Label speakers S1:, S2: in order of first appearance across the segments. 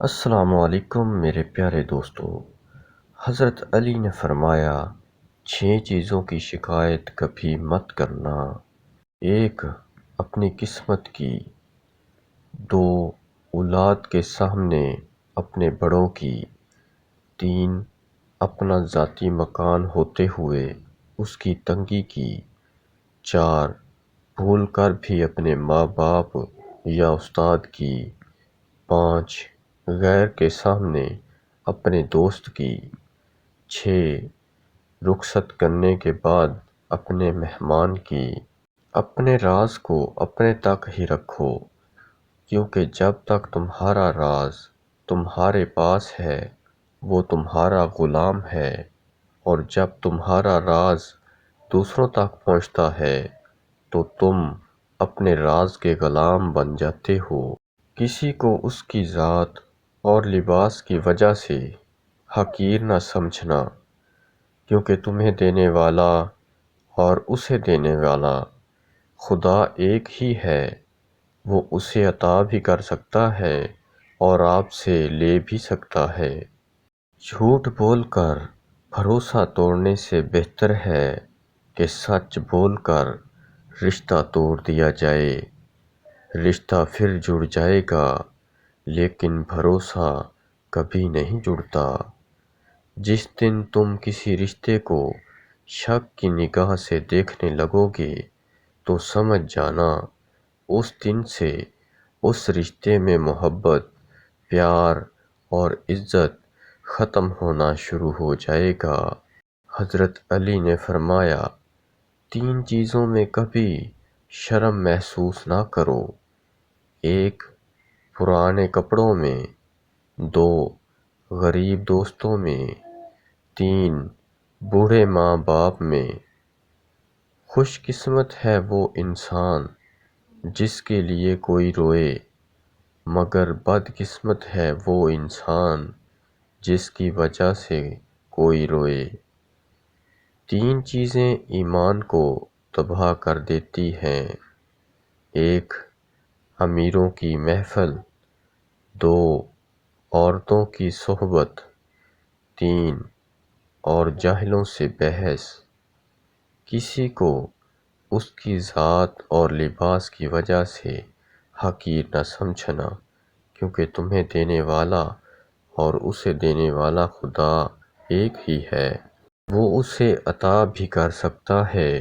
S1: السلام علیکم میرے پیارے دوستو۔ حضرت علی نے فرمایا 6 چیزوں کی شکایت کبھی مت کرنا۔ 1 اپنی قسمت کی، 2 اولاد کے سامنے اپنے بڑوں کی، 3 اپنا ذاتی مکان ہوتے ہوئے اس کی تنگی کی، 4 بھول کر بھی اپنے ماں باپ یا استاد کی، 5 غیر کے سامنے اپنے دوست کی، 6 رخصت کرنے کے بعد اپنے مہمان کی۔ اپنے راز کو اپنے تک ہی رکھو، کیونکہ جب تک تمہارا راز تمہارے پاس ہے وہ تمہارا غلام ہے، اور جب تمہارا راز دوسروں تک پہنچتا ہے تو تم اپنے راز کے غلام بن جاتے ہو۔ کسی کو اس کی ذات اور لباس کی وجہ سے حقیر نہ سمجھنا، کیونکہ تمہیں دینے والا اور اسے دینے والا خدا ایک ہی ہے۔ وہ اسے عطا بھی کر سکتا ہے اور آپ سے لے بھی سکتا ہے۔ جھوٹ بول کر بھروسہ توڑنے سے بہتر ہے کہ سچ بول کر رشتہ توڑ دیا جائے۔ رشتہ پھر جڑ جائے گا، لیکن بھروسہ کبھی نہیں جڑتا۔ جس دن تم کسی رشتے کو شک کی نگاہ سے دیکھنے لگو گے تو سمجھ جانا اس دن سے اس رشتے میں محبت، پیار اور عزت ختم ہونا شروع ہو جائے گا۔ حضرت علی نے فرمایا 3 چیزوں میں کبھی شرم محسوس نہ کرو۔ 1 پرانے کپڑوں میں، 2 غریب دوستوں میں، 3 بوڑھے ماں باپ میں۔ خوش قسمت ہے وہ انسان جس کے لیے کوئی روئے، مگر بد قسمت ہے وہ انسان جس کی وجہ سے کوئی روئے۔ 3 چیزیں ایمان کو تباہ کر دیتی ہیں۔ 1 امیروں کی محفل، 2 عورتوں کی صحبت، 3 اور جاہلوں سے بحث۔ کسی کو اس کی ذات اور لباس کی وجہ سے حقیر نہ سمجھنا، کیونکہ تمہیں دینے والا اور اسے دینے والا خدا ایک ہی ہے۔ وہ اسے عطا بھی کر سکتا ہے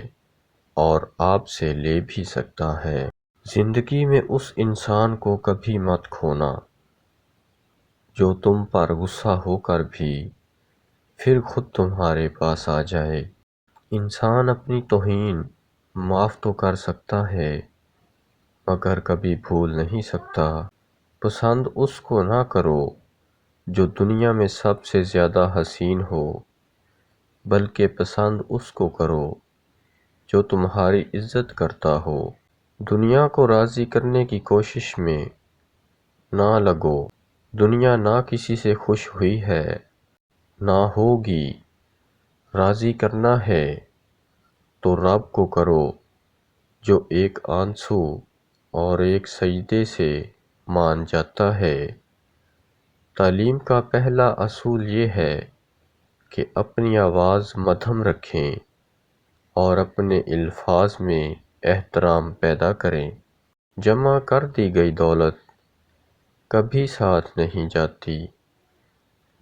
S1: اور آپ سے لے بھی سکتا ہے۔ زندگی میں اس انسان کو کبھی مت کھونا جو تم پر غصہ ہو کر بھی پھر خود تمہارے پاس آ جائے۔ انسان اپنی توہین معاف تو کر سکتا ہے، مگر کبھی بھول نہیں سکتا۔ پسند اس کو نہ کرو جو دنیا میں سب سے زیادہ حسین ہو، بلکہ پسند اس کو کرو جو تمہاری عزت کرتا ہو۔ دنیا کو راضی کرنے کی کوشش میں نہ لگو۔ دنیا نہ کسی سے خوش ہوئی ہے، نہ ہوگی۔ راضی کرنا ہے تو رب کو کرو جو ایک آنسو اور ایک سجدے سے مان جاتا ہے۔ تعلیم کا پہلا اصول یہ ہے کہ اپنی آواز مدھم رکھیں اور اپنے الفاظ میں احترام پیدا کریں۔ جمع کر دی گئی دولت کبھی ساتھ نہیں جاتی،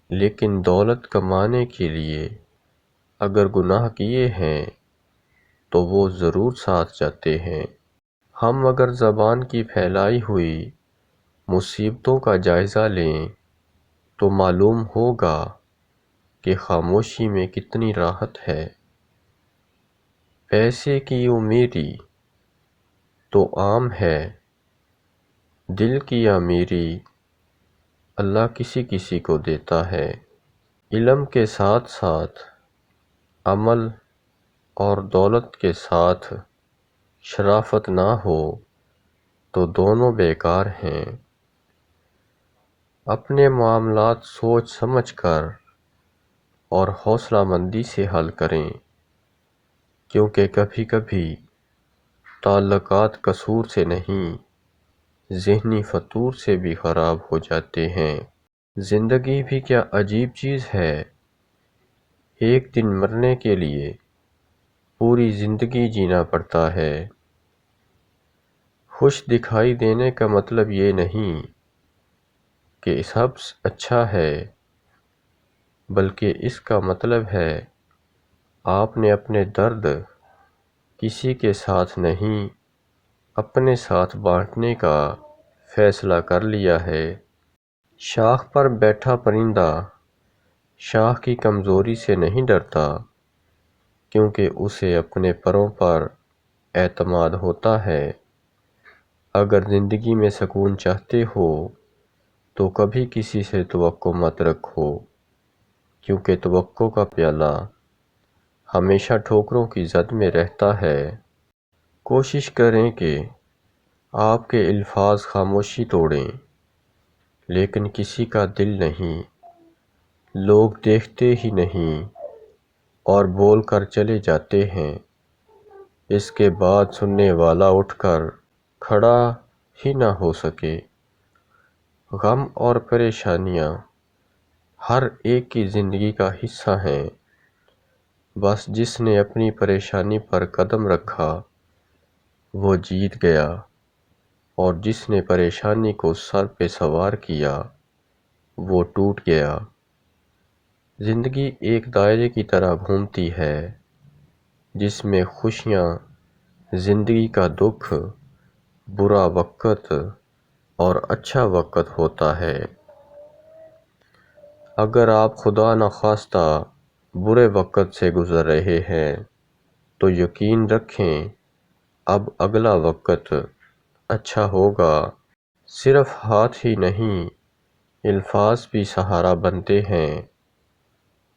S1: لیکن دولت کمانے کے لیے اگر گناہ کیے ہیں تو وہ ضرور ساتھ جاتے ہیں۔ ہم اگر زبان کی پھیلائی ہوئی مصیبتوں کا جائزہ لیں تو معلوم ہوگا کہ خاموشی میں کتنی راحت ہے۔ پیسے کی امیری تو عام ہے، دل کی امیری اللہ کسی کسی کو دیتا ہے۔ علم کے ساتھ ساتھ عمل اور دولت کے ساتھ شرافت نہ ہو تو دونوں بیکار ہیں۔ اپنے معاملات سوچ سمجھ کر اور حوصلہ مندی سے حل کریں، کیونکہ کبھی کبھی تعلقات قصور سے نہیں، ذہنی فطور سے بھی خراب ہو جاتے ہیں۔ زندگی بھی کیا عجیب چیز ہے، ایک دن مرنے کے لیے پوری زندگی جینا پڑتا ہے۔ خوش دکھائی دینے کا مطلب یہ نہیں کہ سب اچھا ہے، بلکہ اس کا مطلب ہے آپ نے اپنے درد کسی کے ساتھ نہیں، اپنے ساتھ بانٹنے کا فیصلہ کر لیا ہے۔ شاخ پر بیٹھا پرندہ شاخ کی کمزوری سے نہیں ڈرتا، کیونکہ اسے اپنے پروں پر اعتماد ہوتا ہے۔ اگر زندگی میں سکون چاہتے ہو تو کبھی کسی سے توقع مت رکھو، کیونکہ توقع کا پیالہ ہمیشہ ٹھوکروں کی زد میں رہتا ہے۔ کوشش کریں کہ آپ کے الفاظ خاموشی توڑیں، لیکن کسی کا دل نہیں۔ لوگ دیکھتے ہی نہیں اور بول کر چلے جاتے ہیں، اس کے بعد سننے والا اٹھ کر کھڑا ہی نہ ہو سکے۔ غم اور پریشانیاں ہر ایک کی زندگی کا حصہ ہیں، بس جس نے اپنی پریشانی پر قدم رکھا وہ جیت گیا، اور جس نے پریشانی کو سر پہ سوار کیا وہ ٹوٹ گیا۔ زندگی ایک دائرے کی طرح گھومتی ہے، جس میں خوشیاں زندگی کا دکھ، برا وقت اور اچھا وقت ہوتا ہے۔ اگر آپ خدا نخواستہ برے وقت سے گزر رہے ہیں تو یقین رکھیں اب اگلا وقت اچھا ہوگا۔ صرف ہاتھ ہی نہیں، الفاظ بھی سہارا بنتے ہیں۔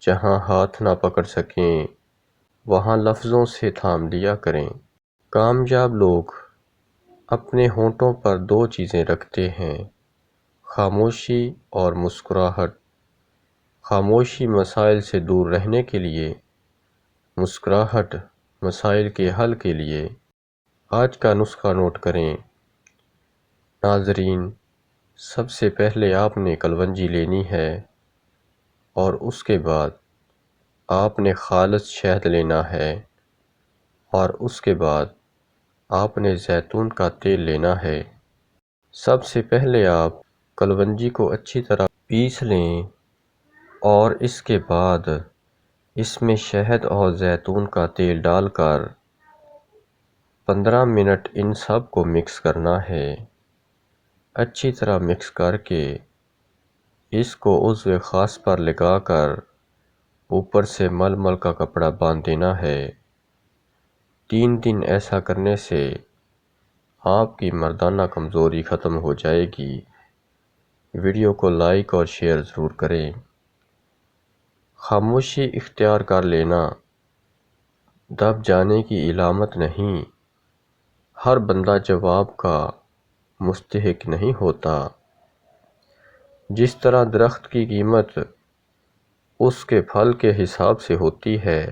S1: جہاں ہاتھ نہ پکڑ سکیں وہاں لفظوں سے تھام لیا کریں۔ کامیاب لوگ اپنے ہونٹوں پر دو چیزیں رکھتے ہیں، خاموشی اور مسکراہٹ۔ خاموشی مسائل سے دور رہنے کے لیے، مسکراہٹ مسائل کے حل کے لیے۔ آج کا نسخہ نوٹ کریں۔ ناظرین، سب سے پہلے آپ نے کلونجی لینی ہے، اور اس کے بعد آپ نے خالص شہد لینا ہے، اور اس کے بعد آپ نے زیتون کا تیل لینا ہے۔ سب سے پہلے آپ کلونجی کو اچھی طرح پیس لیں، اور اس کے بعد اس میں شہد اور زیتون کا تیل ڈال کر 15 منٹ ان سب کو مکس کرنا ہے۔ اچھی طرح مکس کر کے اس کو عضو خاص پر لگا کر اوپر سے ململ کا کپڑا باندھ دینا ہے۔ 3 دن ایسا کرنے سے آپ کی مردانہ کمزوری ختم ہو جائے گی۔ ویڈیو کو لائک اور شیئر ضرور کریں۔ خاموشی اختیار کر لینا دب جانے کی علامت نہیں۔ ہر بندہ جواب کا مستحق نہیں ہوتا۔ جس طرح درخت کی قیمت اس کے پھل کے حساب سے ہوتی ہے،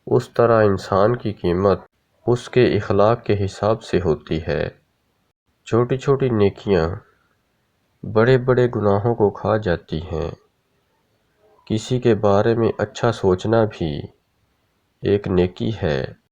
S1: اس طرح انسان کی قیمت اس کے اخلاق کے حساب سے ہوتی ہے۔ چھوٹی چھوٹی نیکیاں بڑے بڑے گناہوں کو کھا جاتی ہیں۔ کسی کے بارے میں اچھا سوچنا بھی ایک نیکی ہے۔